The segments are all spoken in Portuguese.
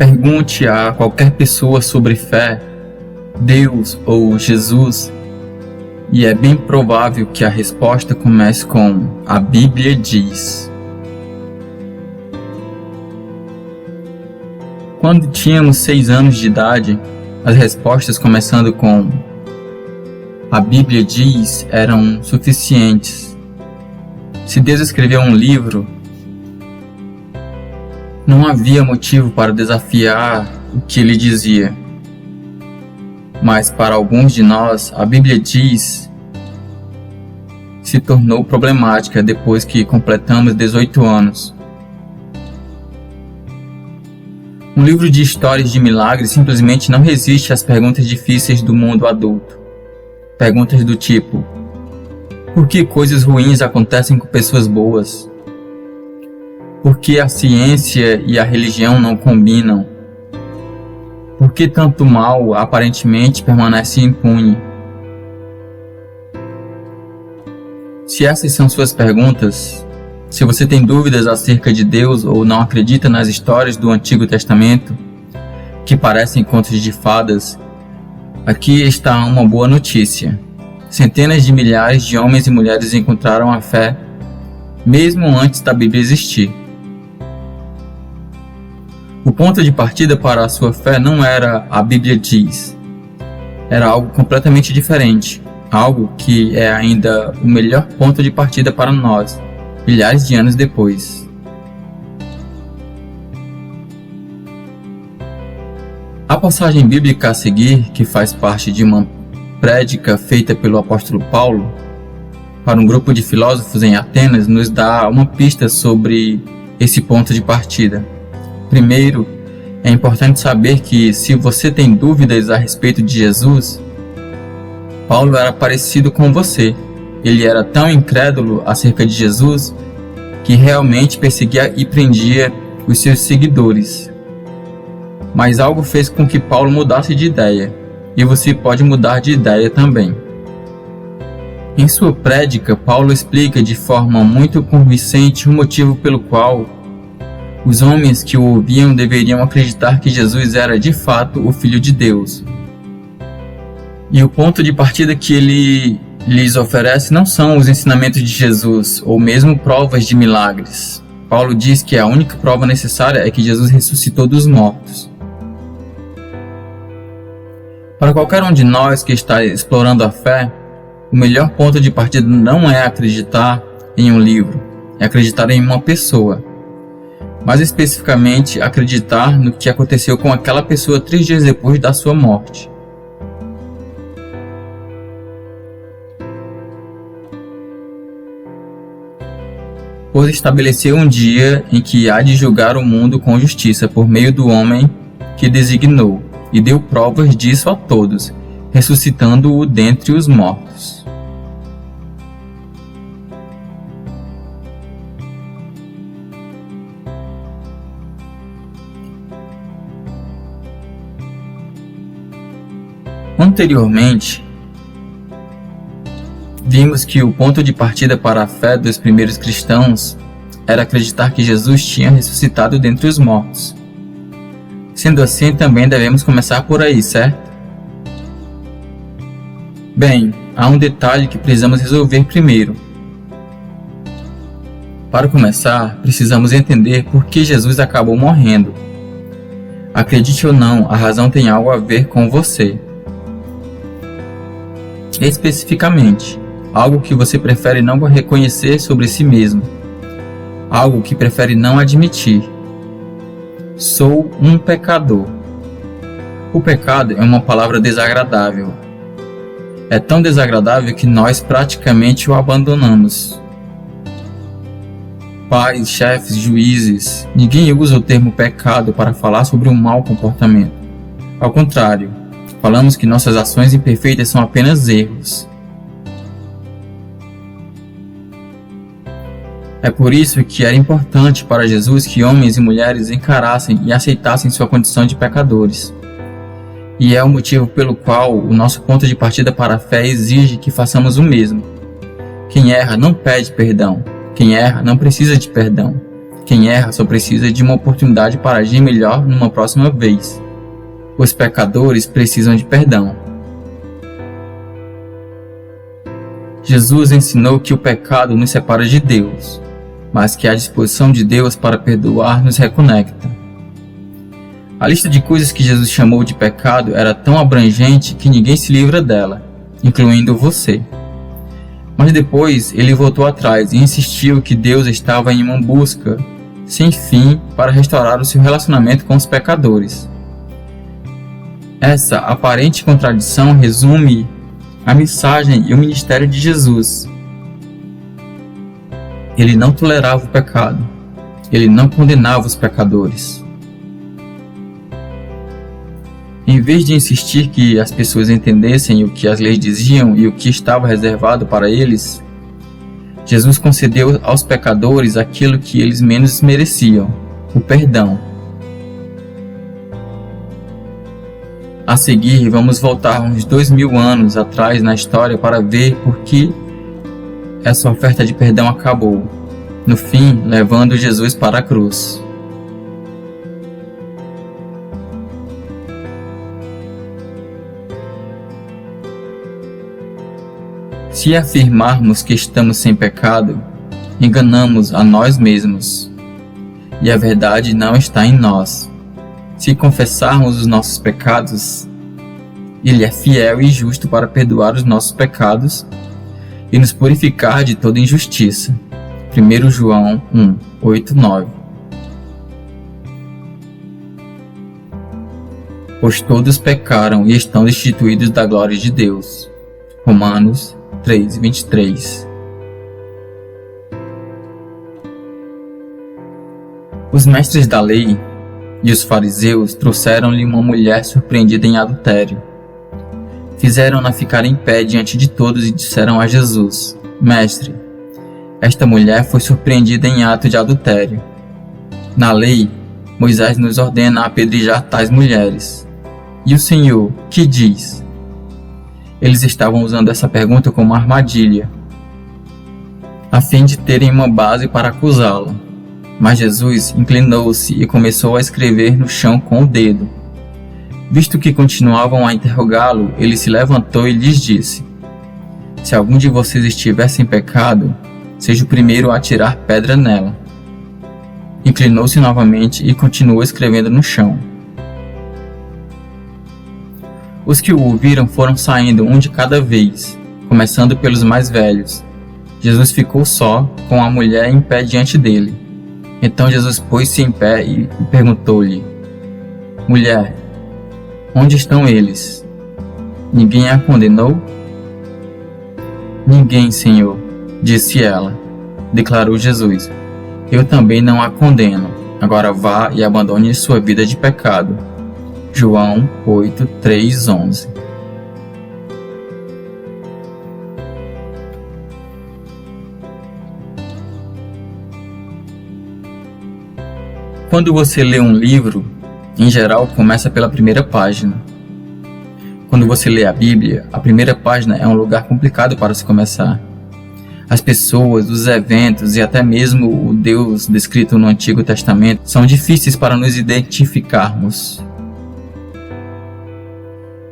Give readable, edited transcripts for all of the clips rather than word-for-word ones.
Pergunte a qualquer pessoa sobre fé, Deus ou Jesus, e é bem provável que a resposta comece com "a Bíblia diz". Quando tínhamos 6 anos de idade, as respostas começando com "a Bíblia diz" eram suficientes. Se Deus escreveu um livro, não havia motivo para desafiar o que ele dizia. Mas para alguns de nós, a Bíblia diz se tornou problemática depois que completamos 18 anos. Um livro de histórias de milagres simplesmente não resiste às perguntas difíceis do mundo adulto. Perguntas do tipo: por que coisas ruins acontecem com pessoas boas? Por que a ciência e a religião não combinam? Por que tanto mal aparentemente permanece impune? Se essas são suas perguntas, se você tem dúvidas acerca de Deus ou não acredita nas histórias do Antigo Testamento, que parecem contos de fadas, aqui está uma boa notícia. Centenas de milhares de homens e mulheres encontraram a fé, mesmo antes da Bíblia existir. O ponto de partida para a sua fé não era "a Bíblia diz". Era algo completamente diferente, algo que é ainda o melhor ponto de partida para nós, milhares de anos depois. A passagem bíblica a seguir, que faz parte de uma prédica feita pelo apóstolo Paulo para um grupo de filósofos em Atenas, nos dá uma pista sobre esse ponto de partida. Primeiro, é importante saber que se você tem dúvidas a respeito de Jesus, Paulo era parecido com você. Ele era tão incrédulo acerca de Jesus que realmente perseguia e prendia os seus seguidores. Mas algo fez com que Paulo mudasse de ideia, e você pode mudar de ideia também. Em sua prédica, Paulo explica de forma muito convincente o motivo pelo qual os homens que o ouviam deveriam acreditar que Jesus era de fato o Filho de Deus. E o ponto de partida que ele lhes oferece não são os ensinamentos de Jesus, ou mesmo provas de milagres. Paulo diz que a única prova necessária é que Jesus ressuscitou dos mortos. Para qualquer um de nós que está explorando a fé, o melhor ponto de partida não é acreditar em um livro, é acreditar em uma pessoa. Mais especificamente, acreditar no que aconteceu com aquela pessoa 3 dias depois da sua morte. Pois estabeleceu um dia em que há de julgar o mundo com justiça por meio do homem que designou, e deu provas disso a todos, ressuscitando-o dentre os mortos. Anteriormente, vimos que o ponto de partida para a fé dos primeiros cristãos era acreditar que Jesus tinha ressuscitado dentre os mortos. Sendo assim, também devemos começar por aí, certo? Bem, há um detalhe que precisamos resolver primeiro. Para começar, precisamos entender por que Jesus acabou morrendo. Acredite ou não, a razão tem algo a ver com você. Especificamente, algo que você prefere não reconhecer sobre si mesmo, algo que prefere não admitir. Sou um pecador. O pecado é uma palavra desagradável. É tão desagradável que nós praticamente o abandonamos. Pais, chefes, juízes, ninguém usa o termo pecado para falar sobre um mau comportamento. Ao contrário, falamos que nossas ações imperfeitas são apenas erros. É por isso que era importante para Jesus que homens e mulheres encarassem e aceitassem sua condição de pecadores. E é o motivo pelo qual o nosso ponto de partida para a fé exige que façamos o mesmo. Quem erra não pede perdão. Quem erra não precisa de perdão. Quem erra só precisa de uma oportunidade para agir melhor numa próxima vez. Os pecadores precisam de perdão. Jesus ensinou que o pecado nos separa de Deus, mas que a disposição de Deus para perdoar nos reconecta. A lista de coisas que Jesus chamou de pecado era tão abrangente que ninguém se livra dela, incluindo você. Mas depois ele voltou atrás e insistiu que Deus estava em uma busca sem fim para restaurar o seu relacionamento com os pecadores. Essa aparente contradição resume a mensagem e o ministério de Jesus. Ele não tolerava o pecado. Ele não condenava os pecadores. Em vez de insistir que as pessoas entendessem o que as leis diziam e o que estava reservado para eles, Jesus concedeu aos pecadores aquilo que eles menos mereciam, o perdão. A seguir, vamos voltar uns 2000 anos atrás na história para ver por que essa oferta de perdão acabou, no fim, levando Jesus para a cruz. Se afirmarmos que estamos sem pecado, enganamos a nós mesmos, e a verdade não está em nós. Se confessarmos os nossos pecados, Ele é fiel e justo para perdoar os nossos pecados e nos purificar de toda injustiça. 1 João 1, 8, 9. Pois todos pecaram e estão destituídos da glória de Deus. Romanos 3, 23. Os mestres da lei e os fariseus trouxeram-lhe uma mulher surpreendida em adultério. Fizeram-na ficar em pé diante de todos e disseram a Jesus: Mestre, esta mulher foi surpreendida em ato de adultério. Na lei, Moisés nos ordena apedrejar tais mulheres. E o Senhor, que diz? Eles estavam usando essa pergunta como armadilha, a fim de terem uma base para acusá-la. Mas Jesus inclinou-se e começou a escrever no chão com o dedo. Visto que continuavam a interrogá-lo, ele se levantou e lhes disse: Se algum de vocês estiver sem pecado, seja o primeiro a atirar pedra nela. Inclinou-se novamente e continuou escrevendo no chão. Os que o ouviram foram saindo um de cada vez, começando pelos mais velhos. Jesus ficou só, com a mulher em pé diante dele. Então Jesus pôs-se em pé e perguntou-lhe: Mulher, onde estão eles? Ninguém a condenou? Ninguém, Senhor, disse ela. Declarou Jesus: Eu também não a condeno. Agora vá e abandone sua vida de pecado. João 8, 3, 11. Quando você lê um livro, em geral começa pela primeira página. Quando você lê a Bíblia, a primeira página é um lugar complicado para se começar. As pessoas, os eventos e até mesmo o Deus descrito no Antigo Testamento são difíceis para nos identificarmos.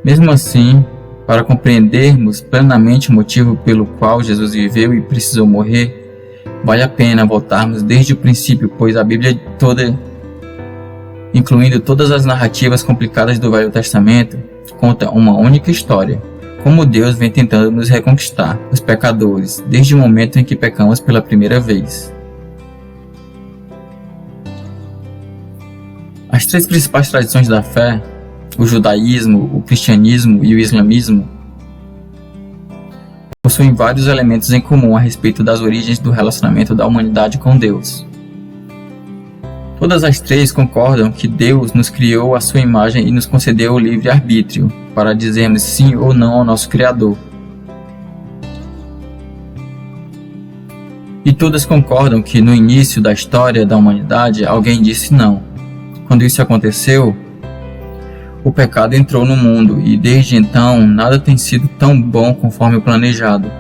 Mesmo assim, para compreendermos plenamente o motivo pelo qual Jesus viveu e precisou morrer, vale a pena voltarmos desde o princípio, pois a Bíblia toda, incluindo todas as narrativas complicadas do Velho Testamento, conta uma única história: como Deus vem tentando nos reconquistar, os pecadores, desde o momento em que pecamos pela primeira vez. As três principais tradições da fé, o judaísmo, o cristianismo e o islamismo, possuem vários elementos em comum a respeito das origens do relacionamento da humanidade com Deus. Todas as três concordam que Deus nos criou à sua imagem e nos concedeu o livre-arbítrio para dizermos sim ou não ao nosso Criador. E todas concordam que no início da história da humanidade alguém disse não. Quando isso aconteceu, o pecado entrou no mundo e desde então nada tem sido tão bom conforme o planejado.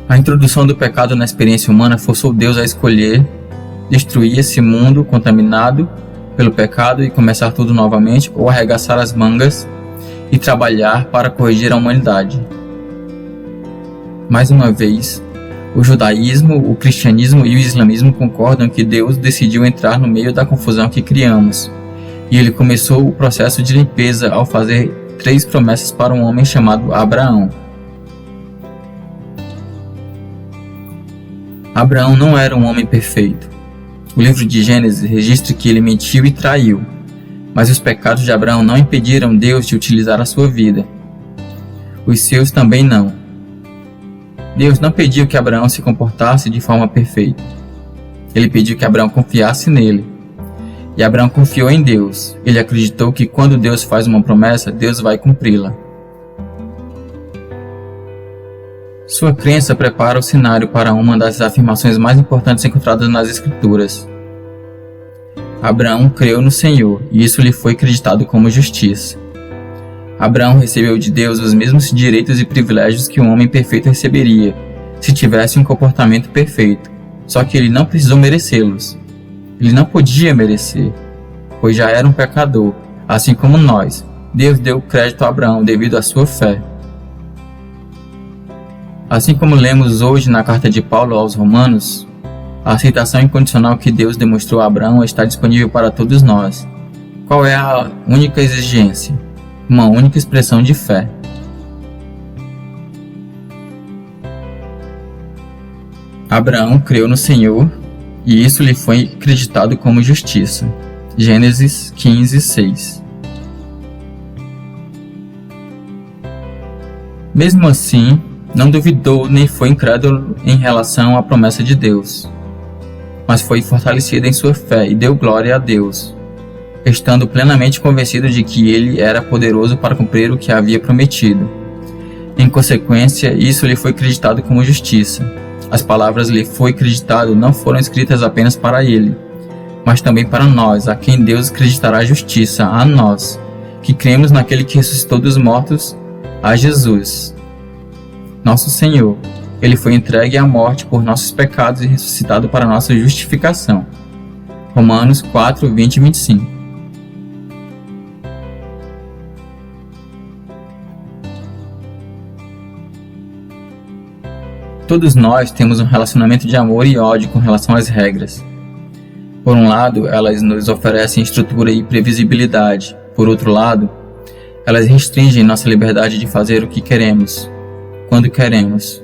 A introdução do pecado na experiência humana forçou Deus a escolher destruir esse mundo contaminado pelo pecado e começar tudo novamente, ou arregaçar as mangas e trabalhar para corrigir a humanidade. Mais uma vez, o judaísmo, o cristianismo e o islamismo concordam que Deus decidiu entrar no meio da confusão que criamos, e ele começou o processo de limpeza ao fazer 3 promessas para um homem chamado Abraão. Abraão não era um homem perfeito. O livro de Gênesis registra que ele mentiu e traiu, mas os pecados de Abraão não impediram Deus de utilizar a sua vida. Os seus também não. Deus não pediu que Abraão se comportasse de forma perfeita. Ele pediu que Abraão confiasse nele. E Abraão confiou em Deus. Ele acreditou que quando Deus faz uma promessa, Deus vai cumpri-la. Sua crença prepara o cenário para uma das afirmações mais importantes encontradas nas Escrituras. Abraão creu no Senhor, e isso lhe foi acreditado como justiça. Abraão recebeu de Deus os mesmos direitos e privilégios que um homem perfeito receberia, se tivesse um comportamento perfeito, só que ele não precisou merecê-los. Ele não podia merecer, pois já era um pecador, assim como nós. Deus deu crédito a Abraão devido à sua fé. Assim como lemos hoje na carta de Paulo aos Romanos, a aceitação incondicional que Deus demonstrou a Abraão está disponível para todos nós. Qual é a única exigência? Uma única expressão de fé. Abraão creu no Senhor, e isso lhe foi acreditado como justiça. Gênesis 15:6. Mesmo assim, não duvidou nem foi incrédulo em relação à promessa de Deus, mas foi fortalecido em sua fé e deu glória a Deus, estando plenamente convencido de que ele era poderoso para cumprir o que havia prometido. Em consequência, isso lhe foi acreditado como justiça. As palavras lhe foi acreditado não foram escritas apenas para ele, mas também para nós, a quem Deus acreditará justiça, a nós, que cremos naquele que ressuscitou dos mortos, a Jesus, nosso Senhor. Ele foi entregue à morte por nossos pecados e ressuscitado para nossa justificação. Romanos 4, 20 e 25. Todos nós temos um relacionamento de amor e ódio com relação às regras. Por um lado, elas nos oferecem estrutura e previsibilidade. Por outro lado, elas restringem nossa liberdade de fazer o que queremos, quando queremos.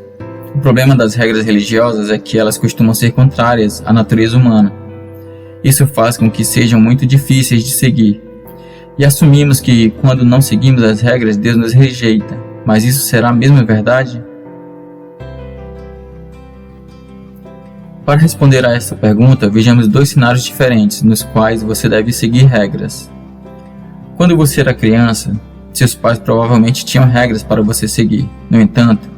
O problema das regras religiosas é que elas costumam ser contrárias à natureza humana. Isso faz com que sejam muito difíceis de seguir. E assumimos que, quando não seguimos as regras, Deus nos rejeita. Mas isso será mesmo verdade? Para responder a essa pergunta, vejamos 2 cenários diferentes nos quais você deve seguir regras. Quando você era criança, seus pais provavelmente tinham regras para você seguir. No entanto,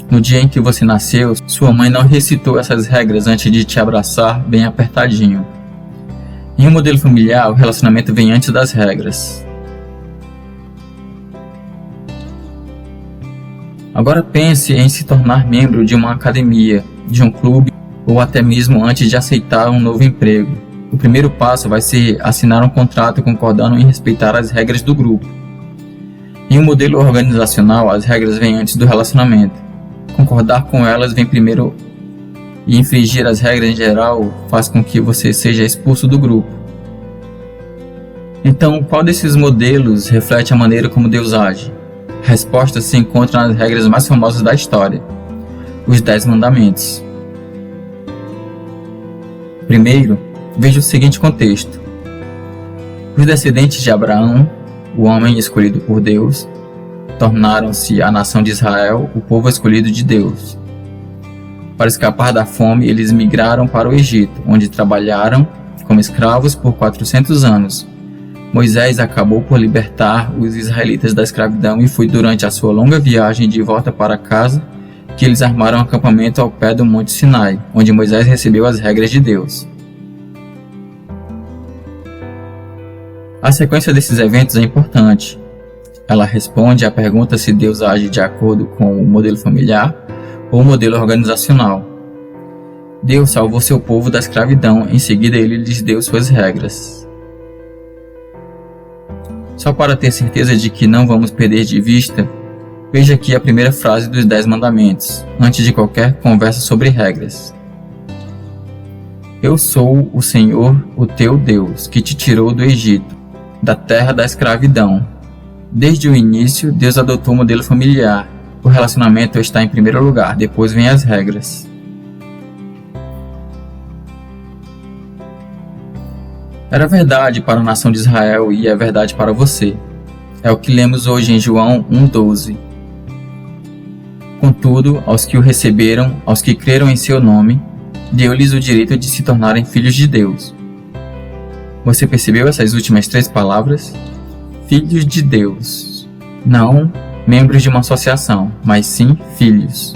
no dia em que você nasceu, sua mãe não recitou essas regras antes de te abraçar bem apertadinho. Em um modelo familiar, o relacionamento vem antes das regras. Agora pense em se tornar membro de uma academia, de um clube, ou até mesmo antes de aceitar um novo emprego. O primeiro passo vai ser assinar um contrato concordando em respeitar as regras do grupo. Em um modelo organizacional, as regras vêm antes do relacionamento. Concordar com elas vem primeiro, e infringir as regras em geral faz com que você seja expulso do grupo. Então, qual desses modelos reflete a maneira como Deus age? A resposta se encontra nas regras mais famosas da história, os 10 mandamentos. Primeiro, veja o seguinte contexto. Os descendentes de Abraão, o homem escolhido por Deus, tornaram-se a nação de Israel, o povo escolhido de Deus. Para escapar da fome, eles migraram para o Egito, onde trabalharam como escravos por 400 anos. Moisés acabou por libertar os israelitas da escravidão e foi durante a sua longa viagem de volta para casa que eles armaram um acampamento ao pé do Monte Sinai, onde Moisés recebeu as regras de Deus. A sequência desses eventos é importante. Ela responde à pergunta se Deus age de acordo com o modelo familiar ou modelo organizacional. Deus salvou seu povo da escravidão, em seguida ele lhes deu suas regras. Só para ter certeza de que não vamos perder de vista, veja aqui a primeira frase dos 10 mandamentos, antes de qualquer conversa sobre regras. Eu sou o Senhor, o teu Deus, que te tirou do Egito, da terra da escravidão. Desde o início, Deus adotou o modelo familiar. O relacionamento está em primeiro lugar, depois vem as regras. Era verdade para a nação de Israel e é verdade para você. É o que lemos hoje em João 1,12. Contudo, aos que o receberam, aos que creram em seu nome, deu-lhes o direito de se tornarem filhos de Deus. Você percebeu essas últimas 3 palavras? Filhos de Deus. Não membros de uma associação, mas sim filhos.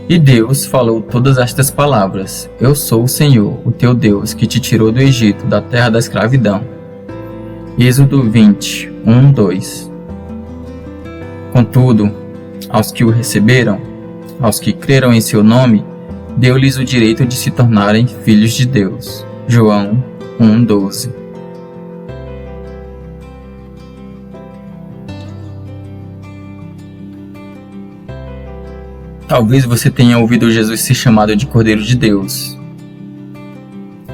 E Deus falou todas estas palavras: Eu sou o Senhor, o teu Deus, que te tirou do Egito, da terra da escravidão. Êxodo 20, 1, 2. Contudo, aos que o receberam, aos que creram em seu nome, deu-lhes o direito de se tornarem filhos de Deus. João 1, 12. Talvez você tenha ouvido Jesus ser chamado de Cordeiro de Deus.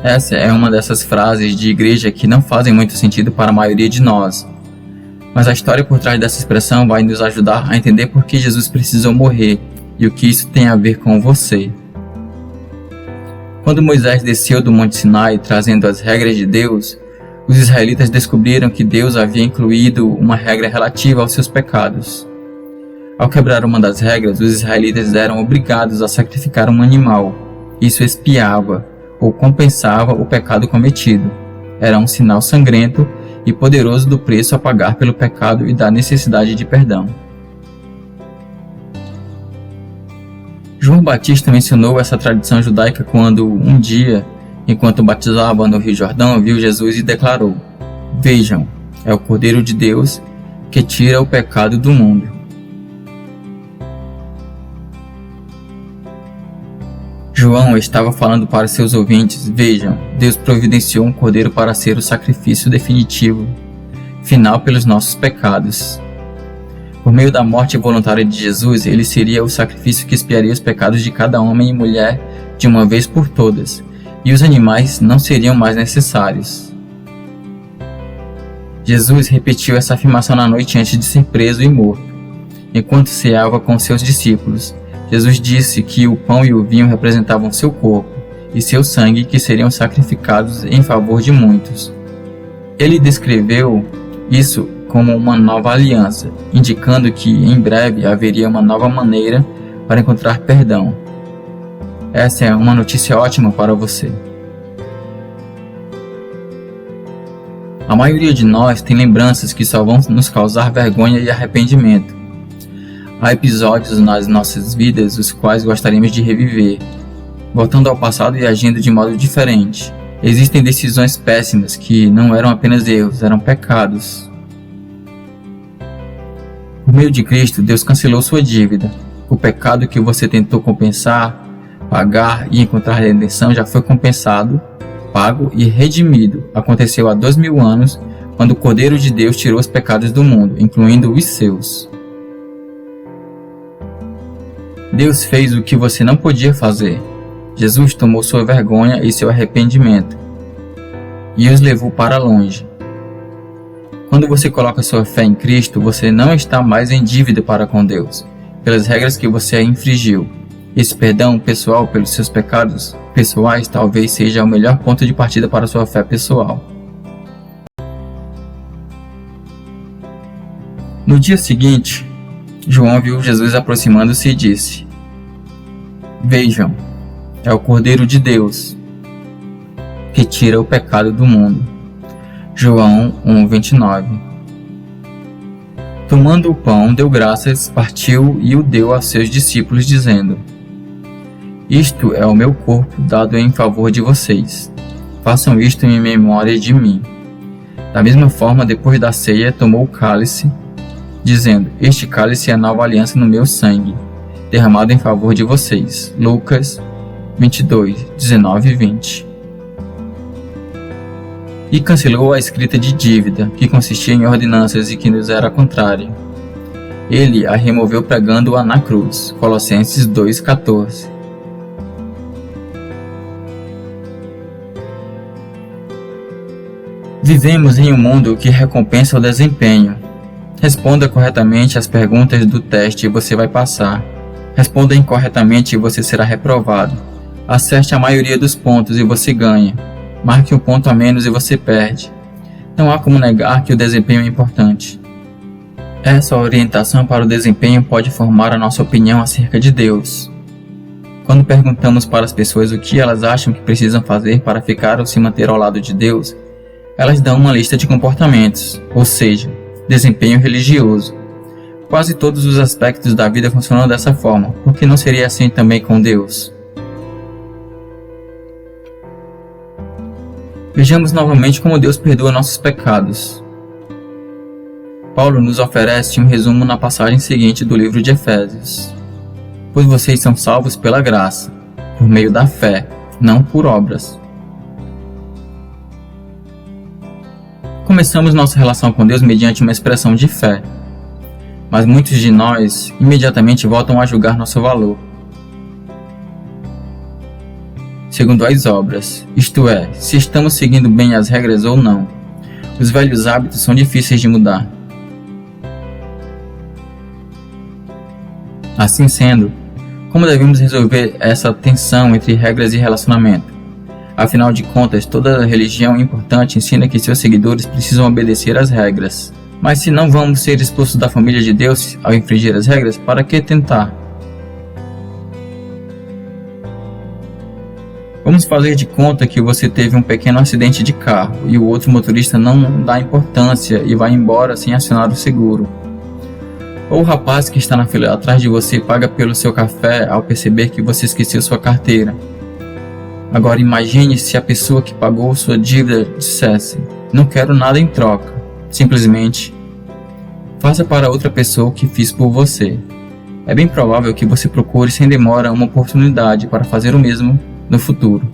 Essa é uma dessas frases de igreja que não fazem muito sentido para a maioria de nós. Mas a história por trás dessa expressão vai nos ajudar a entender por que Jesus precisou morrer e o que isso tem a ver com você. Quando Moisés desceu do Monte Sinai trazendo as regras de Deus, os israelitas descobriram que Deus havia incluído uma regra relativa aos seus pecados. Ao quebrar uma das regras, os israelitas eram obrigados a sacrificar um animal. Isso expiava ou compensava o pecado cometido. Era um sinal sangrento e poderoso do preço a pagar pelo pecado e da necessidade de perdão. João Batista mencionou essa tradição judaica quando, um dia, enquanto batizava no Rio Jordão, viu Jesus e declarou: Vejam, é o Cordeiro de Deus que tira o pecado do mundo. João estava falando para seus ouvintes: Vejam, Deus providenciou um cordeiro para ser o sacrifício definitivo, final pelos nossos pecados. Por meio da morte voluntária de Jesus, ele seria o sacrifício que expiaria os pecados de cada homem e mulher de uma vez por todas, e os animais não seriam mais necessários. Jesus repetiu essa afirmação na noite antes de ser preso e morto. Enquanto ceava com seus discípulos, Jesus disse que o pão e o vinho representavam seu corpo e seu sangue que seriam sacrificados em favor de muitos. Ele descreveu isso como uma nova aliança, indicando que em breve haveria uma nova maneira para encontrar perdão. Essa é uma notícia ótima para você. A maioria de nós tem lembranças que só vão nos causar vergonha e arrependimento. Há episódios nas nossas vidas os quais gostaríamos de reviver, voltando ao passado e agindo de modo diferente. Existem decisões péssimas que não eram apenas erros, eram pecados. Por meio de Cristo, Deus cancelou sua dívida. O pecado que você tentou compensar, pagar e encontrar redenção já foi compensado, pago e redimido. Aconteceu há 2000 anos, quando o Cordeiro de Deus tirou os pecados do mundo, incluindo os seus. Deus fez o que você não podia fazer. Jesus tomou sua vergonha e seu arrependimento e os levou para longe. Quando você coloca sua fé em Cristo, você não está mais em dívida para com Deus, pelas regras que você infringiu. Esse perdão pessoal pelos seus pecados pessoais talvez seja o melhor ponto de partida para sua fé pessoal. No dia seguinte, João viu Jesus aproximando-se e disse: Vejam, é o Cordeiro de Deus, que tira o pecado do mundo. João 1:29. Tomando o pão, deu graças, partiu e o deu a seus discípulos, dizendo: Isto é o meu corpo dado em favor de vocês. Façam isto em memória de mim. Da mesma forma, depois da ceia, tomou o cálice dizendo: este cálice é a nova aliança no meu sangue, derramado em favor de vocês. Lucas 22, 19 e 20. E cancelou a escrita de dívida, que consistia em ordenanças e que nos era contrária. Ele a removeu pregando-a na cruz. Colossenses 2,14. Vivemos em um mundo que recompensa o desempenho. Responda corretamente as perguntas do teste e você vai passar. Responda incorretamente e você será reprovado. Acerte a maioria dos pontos e você ganha. Marque um ponto a menos e você perde. Não há como negar que o desempenho é importante. Essa orientação para o desempenho pode formar a nossa opinião acerca de Deus. Quando perguntamos para as pessoas o que elas acham que precisam fazer para ficar ou se manter ao lado de Deus, elas dão uma lista de comportamentos, ou seja, desempenho religioso. Quase todos os aspectos da vida funcionam dessa forma, por que não seria assim também com Deus? Vejamos novamente como Deus perdoa nossos pecados. Paulo nos oferece um resumo na passagem seguinte do livro de Efésios. Pois vocês são salvos pela graça, por meio da fé, não por obras. Começamos nossa relação com Deus mediante uma expressão de fé, mas muitos de nós imediatamente voltam a julgar nosso valor, segundo as obras, isto é, se estamos seguindo bem as regras ou não. Os velhos hábitos são difíceis de mudar. Assim sendo, como devemos resolver essa tensão entre regras e relacionamento? Afinal de contas, toda religião importante ensina que seus seguidores precisam obedecer às regras. Mas se não vamos ser expulsos da família de Deus ao infringir as regras, para que tentar? Vamos fazer de conta que você teve um pequeno acidente de carro e o outro motorista não dá importância e vai embora sem acionar o seguro. Ou o rapaz que está na fila atrás de você paga pelo seu café ao perceber que você esqueceu sua carteira. Agora imagine se a pessoa que pagou sua dívida dissesse: não quero nada em troca, simplesmente faça para outra pessoa o que fiz por você. É bem provável que você procure sem demora uma oportunidade para fazer o mesmo no futuro.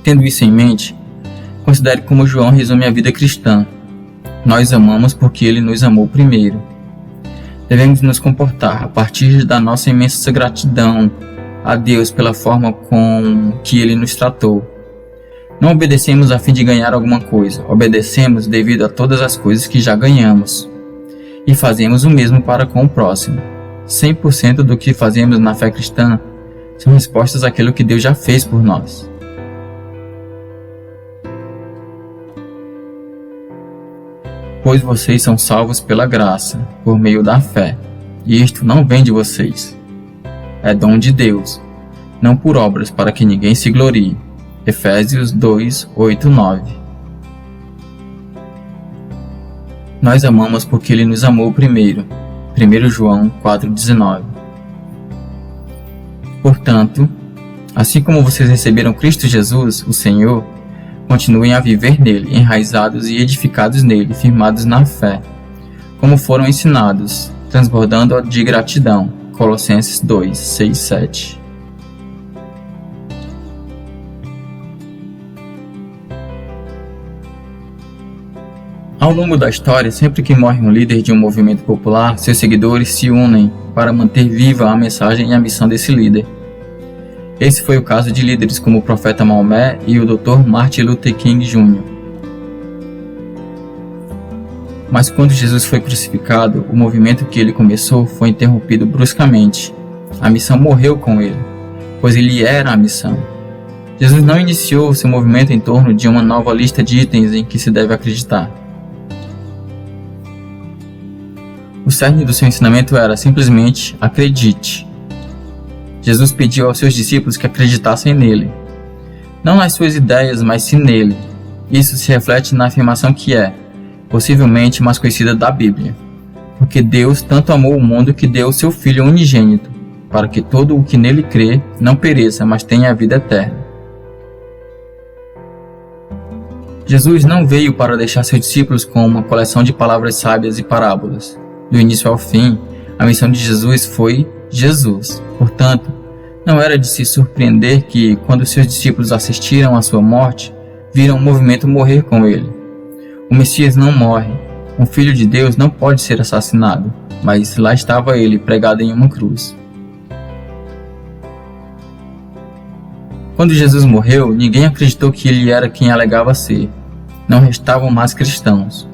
Tendo isso em mente, considere como João resume a vida cristã. Nós amamos porque ele nos amou primeiro. Devemos nos comportar a partir da nossa imensa gratidão a Deus pela forma com que ele nos tratou. Não obedecemos a fim de ganhar alguma coisa, obedecemos devido a todas as coisas que já ganhamos. E fazemos o mesmo para com o próximo. 100% do que fazemos na fé cristã são respostas àquilo que Deus já fez por nós. Pois vocês são salvos pela graça, por meio da fé, e isto não vem de vocês. É dom de Deus, não por obras para que ninguém se glorie. Efésios 2, 8, 9. Nós amamos porque ele nos amou primeiro. 1 João 4,19. Portanto, assim como vocês receberam Cristo Jesus, o Senhor, continuem a viver nele, enraizados e edificados nele, firmados na fé, como foram ensinados, transbordando de gratidão. Colossenses 2, 6, 7. Ao longo da história, sempre que morre um líder de um movimento popular, seus seguidores se unem para manter viva a mensagem e a missão desse líder. Esse foi o caso de líderes como o profeta Maomé e o Dr. Martin Luther King Jr. Mas quando Jesus foi crucificado, o movimento que ele começou foi interrompido bruscamente. A missão morreu com ele, pois ele era a missão. Jesus não iniciou seu movimento em torno de uma nova lista de itens em que se deve acreditar. O cerne do seu ensinamento era simplesmente acredite. Jesus pediu aos seus discípulos que acreditassem nele. Não nas suas ideias, mas sim nele. Isso se reflete na afirmação que é, possivelmente, mais conhecida da Bíblia. Porque Deus tanto amou o mundo que deu o seu Filho unigênito, para que todo o que nele crê não pereça, mas tenha a vida eterna. Jesus não veio para deixar seus discípulos com uma coleção de palavras sábias e parábolas. Do início ao fim, a missão de Jesus foi Jesus. Portanto, não era de se surpreender que, quando seus discípulos assistiram à sua morte, viram o movimento morrer com ele. O Messias não morre. Um filho de Deus não pode ser assassinado, mas lá estava ele, pregado em uma cruz. Quando Jesus morreu, ninguém acreditou que ele era quem alegava ser. Não restavam mais cristãos.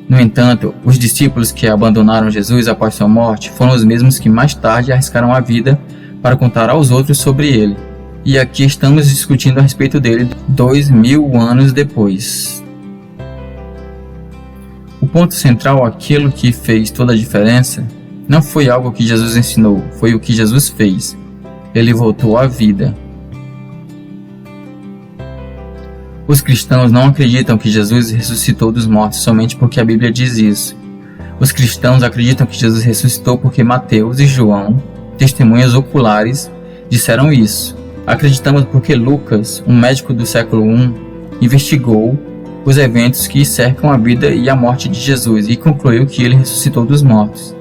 No entanto, os discípulos que abandonaram Jesus após sua morte foram os mesmos que mais tarde arriscaram a vida para contar aos outros sobre ele. E aqui estamos discutindo a respeito dele 2000 anos depois. O ponto central, aquilo que fez toda a diferença, não foi algo que Jesus ensinou, foi o que Jesus fez. Ele voltou à vida. Os cristãos não acreditam que Jesus ressuscitou dos mortos somente porque a Bíblia diz isso. Os cristãos acreditam que Jesus ressuscitou porque Mateus e João, testemunhas oculares, disseram isso. Acreditamos porque Lucas, um médico do século I, investigou os eventos que cercam a vida e a morte de Jesus e concluiu que ele ressuscitou dos mortos.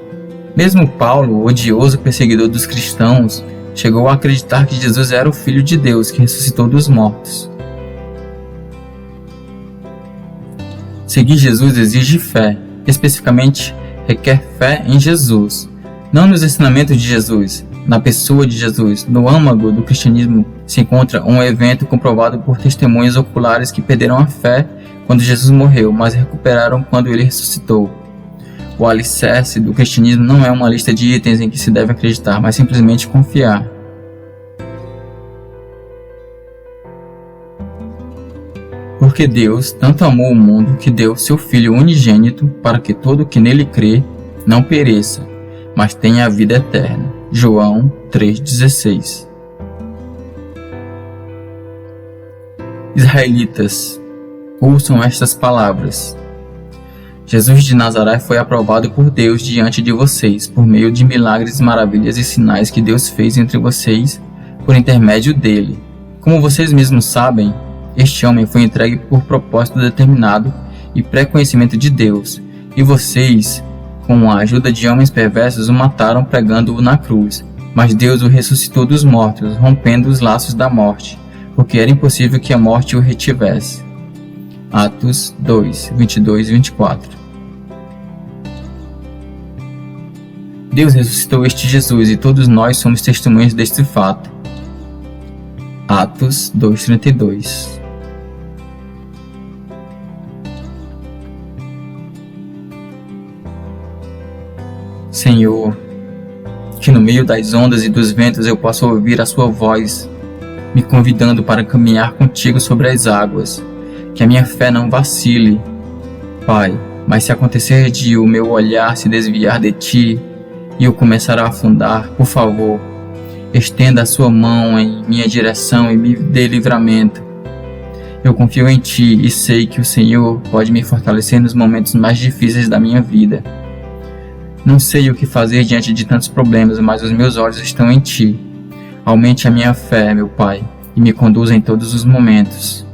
Mesmo Paulo, o odioso perseguidor dos cristãos, chegou a acreditar que Jesus era o Filho de Deus que ressuscitou dos mortos. Seguir Jesus exige fé, especificamente requer fé em Jesus, não nos ensinamentos de Jesus, na pessoa de Jesus. No âmago do cristianismo se encontra um evento comprovado por testemunhas oculares que perderam a fé quando Jesus morreu, mas recuperaram quando ele ressuscitou. O alicerce do cristianismo não é uma lista de itens em que se deve acreditar, mas simplesmente confiar. Porque Deus tanto amou o mundo que deu seu Filho unigênito para que todo que nele crê não pereça, mas tenha a vida eterna. João 3,16. Israelitas, ouçam estas palavras. Jesus de Nazaré foi aprovado por Deus diante de vocês, por meio de milagres, maravilhas e sinais que Deus fez entre vocês por intermédio dele. Como vocês mesmos sabem, este homem foi entregue por propósito determinado e pré-conhecimento de Deus, e vocês, com a ajuda de homens perversos, o mataram pregando-o na cruz. Mas Deus o ressuscitou dos mortos, rompendo os laços da morte, porque era impossível que a morte o retivesse. Atos 2, 22 e 24. Deus ressuscitou este Jesus e todos nós somos testemunhas deste fato. Atos 2:32. Senhor, que no meio das ondas e dos ventos eu possa ouvir a sua voz, me convidando para caminhar contigo sobre as águas, que a minha fé não vacile. Pai, mas se acontecer de o meu olhar se desviar de ti e eu começar a afundar, por favor, estenda a sua mão em minha direção e me dê livramento. Eu confio em ti e sei que o Senhor pode me fortalecer nos momentos mais difíceis da minha vida. Não sei o que fazer diante de tantos problemas, mas os meus olhos estão em ti. Aumente a minha fé, meu Pai, e me conduza em todos os momentos.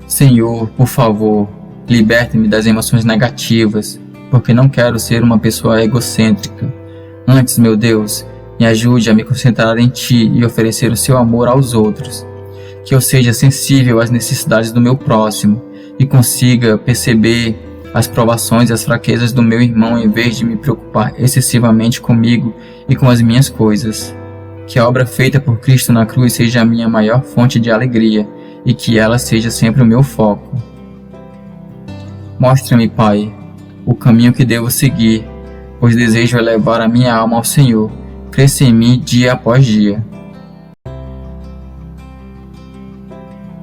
Senhor, por favor, liberte-me das emoções negativas, porque não quero ser uma pessoa egocêntrica. Antes, meu Deus, me ajude a me concentrar em ti e oferecer o seu amor aos outros. Que eu seja sensível às necessidades do meu próximo e consiga perceber as provações e as fraquezas do meu irmão em vez de me preocupar excessivamente comigo e com as minhas coisas. Que a obra feita por Cristo na cruz seja a minha maior fonte de alegria e que ela seja sempre o meu foco. Mostra-me, Pai, o caminho que devo seguir, pois desejo elevar a minha alma ao Senhor. Cresça em mim dia após dia.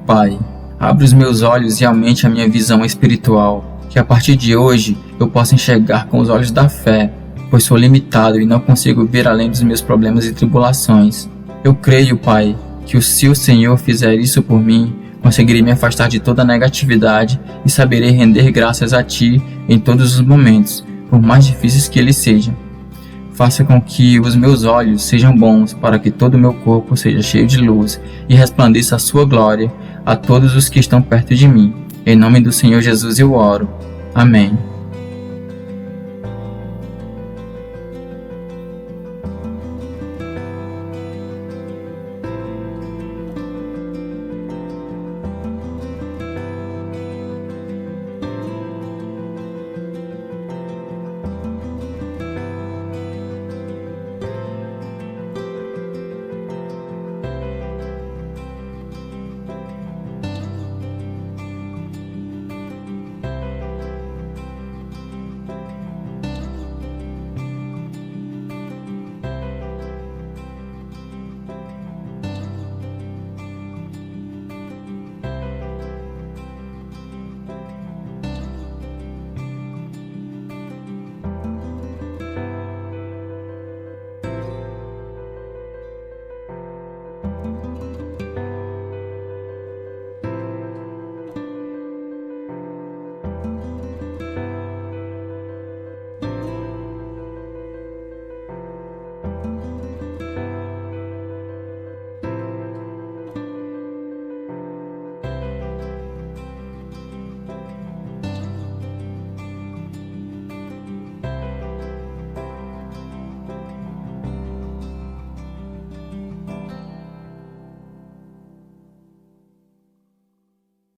Pai, abre os meus olhos e aumente a minha visão espiritual, que a partir de hoje eu possa enxergar com os olhos da fé, pois sou limitado e não consigo ver além dos meus problemas e tribulações. Eu creio, Pai, que se o Senhor fizer isso por mim, conseguirei me afastar de toda negatividade e saberei render graças a Ti em todos os momentos, por mais difíceis que eles sejam. faça com que os meus olhos sejam bons, para que todo o meu corpo seja cheio de luz e resplandeça a sua glória a todos os que estão perto de mim. Em nome do Senhor Jesus eu oro. Amém.